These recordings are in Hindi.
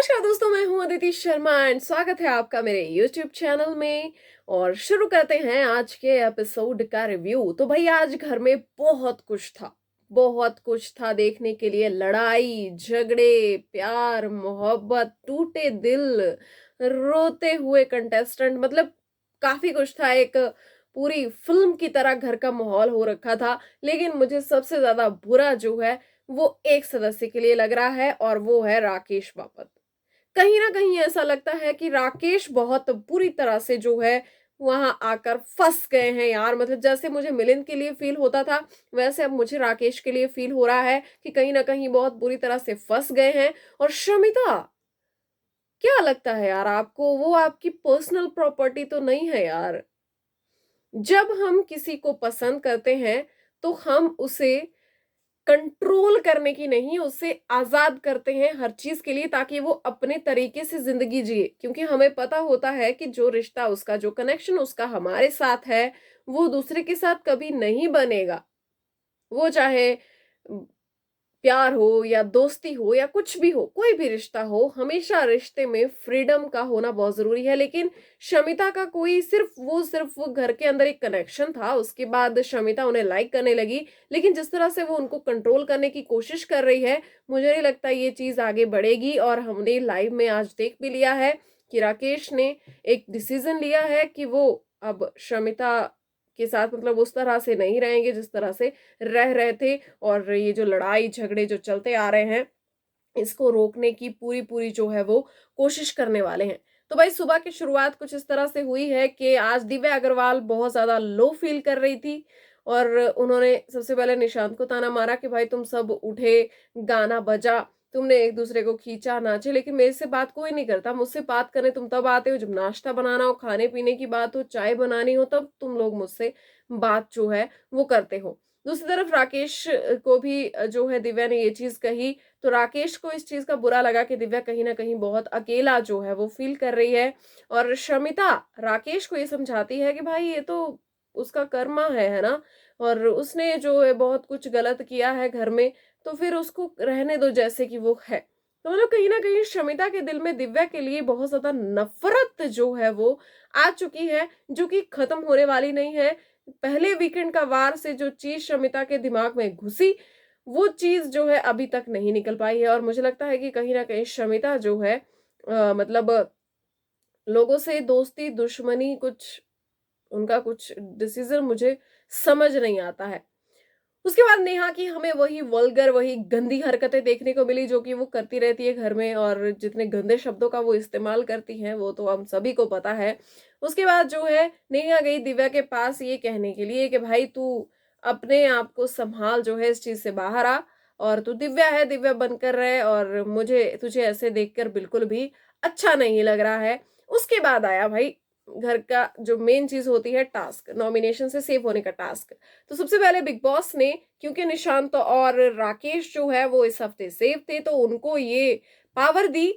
नमस्कार दोस्तों, मैं हूं अदिति शर्मा एंड स्वागत है आपका मेरे YouTube चैनल में। और शुरू करते हैं आज के एपिसोड का रिव्यू। तो भाई आज घर में बहुत कुछ था देखने के लिए। लड़ाई झगड़े, प्यार मोहब्बत, टूटे दिल, रोते हुए कंटेस्टेंट, मतलब काफी कुछ था। एक पूरी फिल्म की तरह घर का माहौल हो रखा था। लेकिन मुझे सबसे ज्यादा बुरा जो है वो एक सदस्य के लिए लग रहा है और वो है राकेश बापत। कहीं न कहीं ऐसा लगता है कि राकेश बहुत बुरी तरह से जो है वहाँ आकर फँस गए हैं यार। मतलब जैसे मुझे मिलिंद के लिए फ़ील होता था, वैसे अब मुझे राकेश के लिए फ़ील हो रहा है कि कहीं न कहीं बहुत बुरी तरह से फँस गए हैं। और शमिता, क्या लगता है यार आपको, वो आपकी पर्सनल प्रॉपर्टी तो नहीं है यार? जब हम किसी को पसंद करते हैं, तो हम उसे कंट्रोल करने की नहीं, उसे आज़ाद करते हैं हर चीज़ के लिए, ताकि वो अपने तरीके से ज़िंदगी जिए। क्योंकि हमें पता होता है कि जो रिश्ता उसका, जो कनेक्शन उसका हमारे साथ है, वो दूसरे के साथ कभी नहीं बनेगा। वो चाहे प्यार हो या दोस्ती हो या कुछ भी हो, कोई भी रिश्ता हो, हमेशा रिश्ते में फ्रीडम का होना बहुत ज़रूरी है। लेकिन शमिता का कोई सिर्फ़ वो घर के अंदर एक कनेक्शन था, उसके बाद शमिता उन्हें लाइक करने लगी। लेकिन जिस तरह से वो उनको कंट्रोल करने की कोशिश कर रही है, मुझे नहीं लगता ये चीज़ आगे बढ़ेगी। और हमने लाइव में आज देख भी लिया है कि राकेश ने एक डिसीज़न लिया है कि वो अब शमिता के साथ मतलब उस तरह से नहीं रहेंगे जिस तरह से रह रहे थे। और ये जो लड़ाई झगड़े जो चलते आ रहे हैं, इसको रोकने की पूरी-पूरी जो है वो कोशिश करने वाले हैं। तो भाई सुबह की शुरुआत कुछ इस तरह से हुई है कि आज दिव्या अग्रवाल बहुत ज़्यादा लो फ़ील कर रही थी। और उन्होंने सबसे पहले निशांत को ताना मारा कि भाई तुम सब उठे, गाना बजा, तुमने एक-दूसरे को खींचा, नाचे, लेकिन मेरे से बात कोई नहीं करता। मुझसे बात करने तुम तब आते हो जब नाश्ता बनाना हो, खाने-पीने की बात हो, चाय बनानी हो, तब तुम लोग मुझसे बात जो है वो करते हो। दूसरी तरफ राकेश को भी जो है दिव्या ने ये चीज़ कही, तो राकेश को इस चीज़ का बुरा लगा कि दिव्या कहीं न कहीं बहुत अकेला जो है वो फ़ील कर रही है। और शमिता राकेश को ये समझाती है कि भाई ये तो उसका कर्मा है ना? और उसने जो है बहुत कुछ गलत किया है घर में, तो फिर उसको रहने दो जैसे कि वो है। तो मतलब कहीं न कहीं शमिता के दिल में दिव्या के लिए बहुत ज़्यादा नफ़रत जो है वो आ चुकी है, जो कि ख़त्म होने वाली नहीं है। पहले वीकेंड का वार से जो चीज़ शमिता के दिमाग में घुसी, वो चीज़ जो है अभी तक नहीं निकल पाई है। और मुझे लगता है कि कहीं न कहीं शमिता जो है मतलब लोगों से दोस्ती, दुश्मनी, कुछ उनका कुछ डिसीज़न मुझे समझ नहीं आता है। उसके बाद नेहा की हमें वही वल्गर, वही गंदी हरकतें देखने को मिली जो कि वो करती रहती है घर में। और जितने गंदे शब्दों का वो इस्तेमाल करती हैं वो तो हम सभी को पता है। उसके बाद जो है नेहा गई दिव्या के पास ये कहने के लिए कि भाई तू अपने आप को सँभाल, जो है इस चीज़ से बाहर आ, और तू दिव्या है, दिव्या बनकर रह, और मुझे तुझे ऐसे देखकर बिल्कुल भी अच्छा नहीं लग रहा है। उसके बाद आया भाई घर का जो मेन चीज़ होती है, टास्क, नॉमिनेशन से सेव होने का टास्क। तो सबसे पहले बिग बॉस ने, क्योंकि निशांत और राकेश जो है वो इस हफ्ते सेफ थे, तो उनको ये पावर दी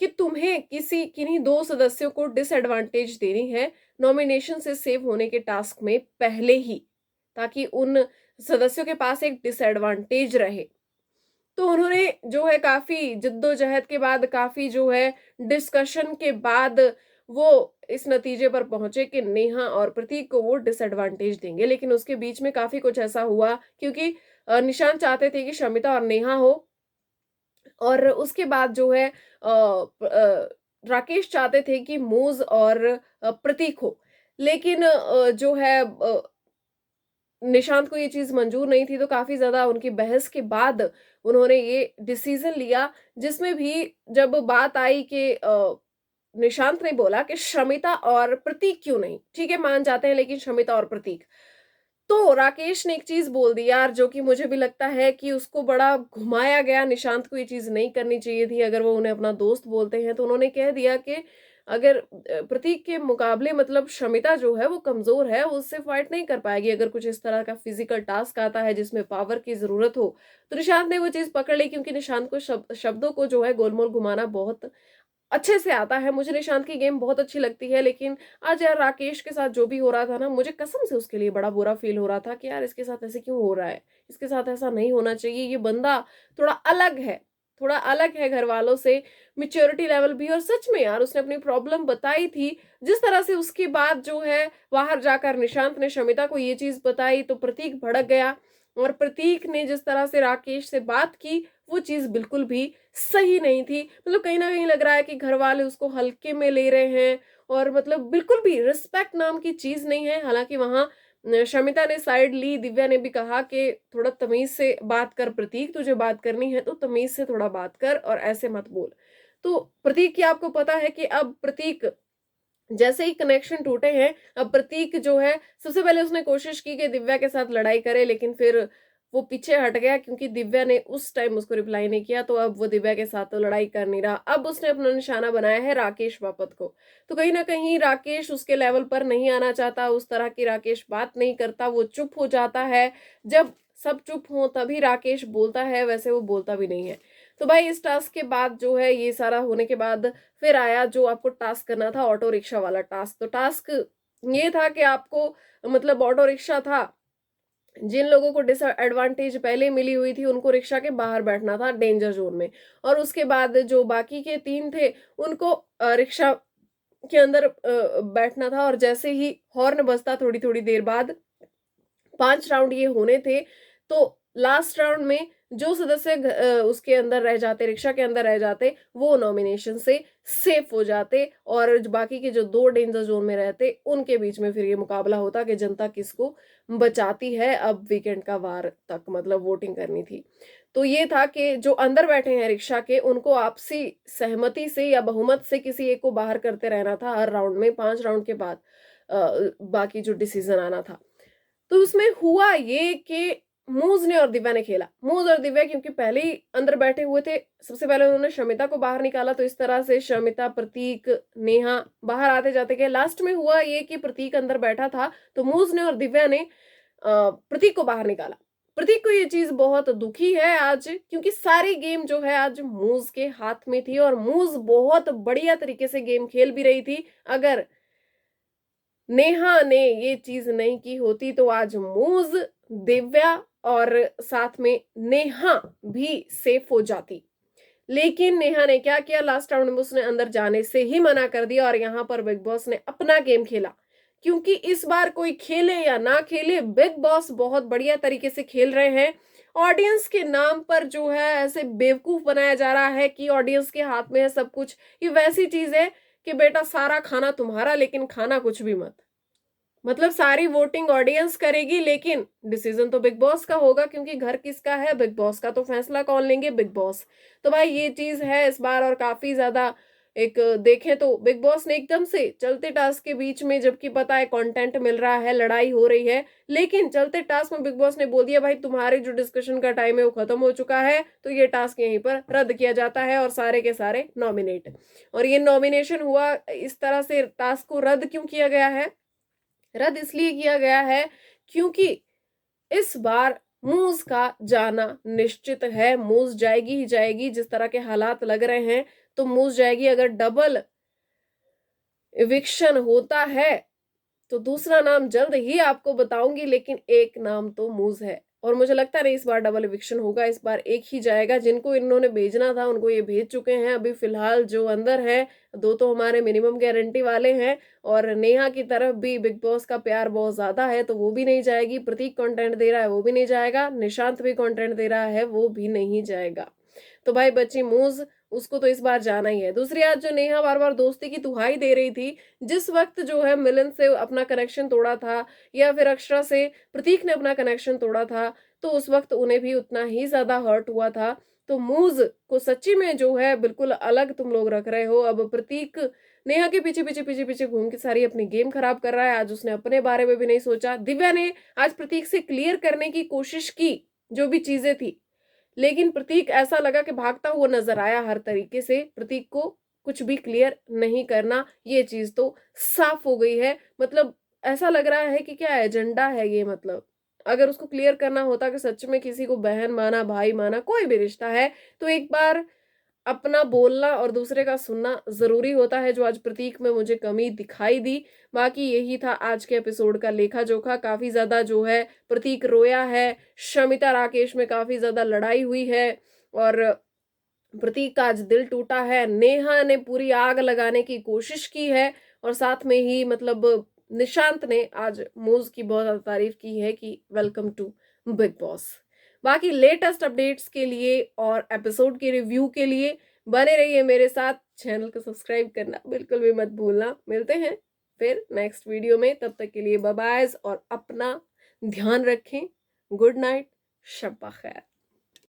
कि तुम्हें किसी किन्हीं 2 सदस्यों को डिसएडवांटेज देनी है नॉमिनेशन से सेव होने के टास्क में पहले ही, ताकि उन सदस्यों के पास एक डिसएडवांटेज रहे। तो उन्होंने जो है काफ़ी जद्दोजहद के बाद, काफ़ी जो है डिस्कशन के बाद वो इस नतीजे पर पहुँचे कि नेहा और प्रतीक को वो डिसएडवांटेज देंगे। लेकिन उसके बीच में काफ़ी कुछ ऐसा हुआ, क्योंकि निशांत चाहते थे कि शमिता और नेहा हो, और उसके बाद जो है राकेश चाहते थे कि मूज़ और प्रतीक हो। लेकिन जो है निशांत को ये चीज़ मंज़ूर नहीं थी, तो काफ़ी ज़्यादा उनकी बहस के बाद उन्होंने ये डिसीज़न लिया, जिसमें भी जब बात आई कि निशांत ने बोला कि शमिता और प्रतीक क्यों नहीं? ठीक है, मान जाते हैं, लेकिन शमिता और प्रतीक। तो राकेश ने एक चीज़ बोल दी यार, जो कि मुझे भी लगता है कि उसको बड़ा घुमाया गया। निशांत को ये चीज़ नहीं करनी चाहिए थी। अगर वो उन्हें अपना दोस्त बोलते हैं, तो उन्होंने कह दिया कि अगर प्रतीक के मुकाबले मतलब शमिता जो है वो कमज़ोर है, वो उससे फाइट नहीं कर पाएगी अगर कुछ इस तरह का फिज़िकल टास्क आता है जिसमें पावर की ज़रूरत हो। तो निशांत ने वो चीज़ पकड़ ली, क्योंकि निशांत को शब्दों को जो है गोल-मोल घुमाना बहुत अच्छे से आता है। मुझे निशांत की गेम बहुत अच्छी लगती है। लेकिन आज यार राकेश के साथ जो भी हो रहा था ना, मुझे कसम से उसके लिए बड़ा बुरा फ़ील हो रहा था कि यार इसके साथ ऐसे क्यों हो रहा है? इसके साथ ऐसा नहीं होना चाहिए, ये बंदा थोड़ा अलग है। थोड़ा अलग है घर वालों से, मैच्योरिटी लेवल भी। और सच में यार उसने अपनी प्रॉब्लम बताई थी, जिस तरह से उसके बाद जो है बाहर जाकर निशांत ने शमिता को ये चीज बताई तो प्रतीक भड़क गया। और प्रतीक ने जिस तरह से राकेश से बात की वो चीज बिल्कुल भी सही नहीं थी। मतलब कहीं ना कहीं लग रहा है कि घर वाले उसको हल्के में ले रहे हैं, और मतलब बिल्कुल भी रिस्पेक्ट नाम की चीज नहीं है। हालांकि वहां शमिता ने साइड ली, दिव्या ने भी कहा कि थोड़ा तमीज से बात कर प्रतीक, तुझे बात करनी है तो तमीज से थोड़ा बात कर और ऐसे मत बोल। तो प्रतीक की आपको पता है कि अब प्रतीक जैसे ही कनेक्शन टूटे हैं, अब प्रतीक जो है सबसे पहले उसने कोशिश की कि दिव्या के साथ लड़ाई करे, लेकिन फिर वो पीछे हट गया क्योंकि दिव्या ने उस टाइम उसको रिप्लाई नहीं किया। तो अब वो दिव्या के साथ तो लड़ाई कर नहीं रहा, अब उसने अपना निशाना बनाया है राकेश बापत को। तो कहीं ना कहीं राकेश उसके लेवल पर नहीं आना चाहता, उस तरह की राकेश बात नहीं करता, वो चुप हो जाता है। जब सब चुप हो तभी राकेश बोलता है, वैसे वो बोलता भी नहीं है। तो भाई इस टास्क के बाद जो है, ये सारा होने के बाद फिर आया जो आपको टास्क करना था, ऑटो रिक्शा वाला टास्क। तो टास्क ये था कि आपको मतलब ऑटो रिक्शा था, जिन लोगों को डिसएडवांटेज पहले मिली हुई थी उनको रिक्शा के बाहर बैठना था डेंजर जोन में, और उसके बाद जो बाकी के 3 थे उनको रिक्शा के अंदर बैठना था। और जैसे ही हॉर्न बजता थोड़ी थोड़ी देर बाद 5 राउंड ये होने थे, तो लास्ट राउंड में जो सदस्य उसके अंदर रह जाते, रिक्शा के अंदर रह जाते, वो नॉमिनेशन से सेफ हो जाते, और बाकी के जो 2 डेंजर जोन में रहते उनके बीच में फिर ये मुकाबला होता कि जनता किसको बचाती है। अब वीकेंड का वार तक मतलब वोटिंग करनी थी। तो ये था कि जो अंदर बैठे हैं रिक्शा के, उनको आपसी सहमति से या बहुमत से किसी एक को बाहर करते रहना था हर राउंड में, 5 राउंड के बाद बाकी जो डिसीजन आना था। तो उसमें हुआ ये कि मूज ने और दिव्या ने खेला। मूज और दिव्या क्योंकि पहले ही अंदर बैठे हुए थे, सबसे पहले उन्होंने शमिता को बाहर निकाला, तो इस तरह से शमिता, प्रतीक, नेहा बाहर आते जाते गए। लास्ट में हुआ ये कि प्रतीक अंदर बैठा था, तो मूज ने और दिव्या ने प्रतीक को बाहर निकाला। प्रतीक को ये चीज बहुत दुखी है आज, क्योंकि सारी गेम जो है आज मूज के हाथ में थी, और मूज बहुत बढ़िया तरीके से गेम खेल भी रही थी। अगर नेहा ने ये चीज नहीं की होती तो आज मूज, दिव्या और साथ में नेहा भी सेफ हो जाती। लेकिन नेहा ने क्या किया, लास्ट राउंड में उसने अंदर जाने से ही मना कर दिया, और यहां पर बिग बॉस ने अपना गेम खेला। क्योंकि इस बार कोई खेले या ना खेले, बिग बॉस बहुत बढ़िया तरीके से खेल रहे हैं। ऑडियंस के नाम पर जो है ऐसे बेवकूफ बनाया जा रहा है कि ऑडियंस के हाथ में है सब कुछ। ये वैसी चीज है कि बेटा सारा खाना तुम्हारा, लेकिन खाना कुछ भी मत। मतलब सारी वोटिंग ऑडियंस करेगी, लेकिन डिसीजन तो बिग बॉस का होगा, क्योंकि घर किसका है, बिग बॉस का। तो फैसला कौन लेंगे, बिग बॉस। तो भाई ये चीज है इस बार, और काफी ज्यादा एक देखें तो बिग बॉस ने एकदम से चलते टास्क के बीच में, जबकि पता है कंटेंट मिल रहा है, लड़ाई हो रही है, लेकिन चलते टास्क में बिग बॉस ने बोल दिया भाई तुम्हारे जो डिस्कशन का टाइम है वो खत्म हो चुका है, तो ये टास्क यहीं पर रद्द किया जाता है और सारे के सारे नॉमिनेट। और ये नॉमिनेशन हुआ इस तरह से, टास्क को रद्द क्यों किया गया है, रद्द इसलिए किया गया है क्योंकि इस बार मूज का जाना निश्चित है। मूज जाएगी ही जाएगी, जिस तरह के हालात लग रहे हैं तो मूज जाएगी। अगर डबल इविक्शन होता है तो दूसरा नाम जल्द ही आपको बताऊंगी, लेकिन एक नाम तो मूज है, और मुझे लगता नहीं इस बार डबल इविक्शन होगा। इस बार एक ही जाएगा, जिनको इन्होंने भेजना था उनको ये भेज चुके हैं। अभी फिलहाल जो अंदर है 2 तो हमारे मिनिमम गारंटी वाले हैं, और नेहा की तरफ भी बिग बॉस का प्यार बहुत ज्यादा है, तो वो भी नहीं जाएगी। प्रतीक कंटेंट दे रहा है, वो भी नहीं जाएगा। निशांत भी कंटेंट दे रहा है, वो भी नहीं जाएगा। तो भाई बच्ची मूज, उसको तो इस बार जाना ही है। दूसरी आज जो नेहा बार बार दोस्ती की दुहाई दे रही थी, जिस वक्त जो है मिलन से अपना कनेक्शन तोड़ा था, या फिर अक्षरा से प्रतीक ने अपना कनेक्शन तोड़ा था, तो उस वक्त उन्हें भी उतना ही ज्यादा हर्ट हुआ था। तो मूज को सच्ची में जो है बिल्कुल अलग तुम लोग रख रहे हो। अब प्रतीक नेहा के पीछे पीछे पीछे पीछे घूम के सारी अपनी गेम खराब कर रहा है। आज उसने अपने बारे में भी नहीं सोचा। दिव्या ने आज प्रतीक से क्लियर करने की कोशिश की जो भी चीजें थी, लेकिन प्रतीक ऐसा लगा कि भागता हुआ नजर आया हर तरीके से। प्रतीक को कुछ भी क्लियर नहीं करना, ये चीज तो साफ हो गई है। मतलब ऐसा लग रहा है कि क्या एजेंडा है ये। मतलब अगर उसको क्लियर करना होता कि सच में किसी को बहन माना, भाई माना, कोई भी रिश्ता है, तो एक बार अपना बोलना और दूसरे का सुनना जरूरी होता है, जो आज प्रतीक में मुझे कमी दिखाई दी। बाकी यही था आज के एपिसोड का लेखा जोखा। काफी ज्यादा जो है प्रतीक रोया है, शमिता राकेश में काफी ज्यादा लड़ाई हुई है, और प्रतीक का आज दिल टूटा है, नेहा ने पूरी आग लगाने की कोशिश की है और साथ में ही मतलब निशांत ने आज मूज की बहुत ज्यादा तारीफ की है कि वेलकम टू बिग बॉस। बाकी लेटेस्ट अपडेट्स के लिए और एपिसोड के रिव्यू के लिए बने रहिए मेरे साथ। चैनल को सब्सक्राइब करना बिल्कुल भी मत भूलना। मिलते हैं फिर नेक्स्ट वीडियो में, तब तक के लिए बाय बाय और अपना ध्यान रखें। गुड नाइट, शब बखैर।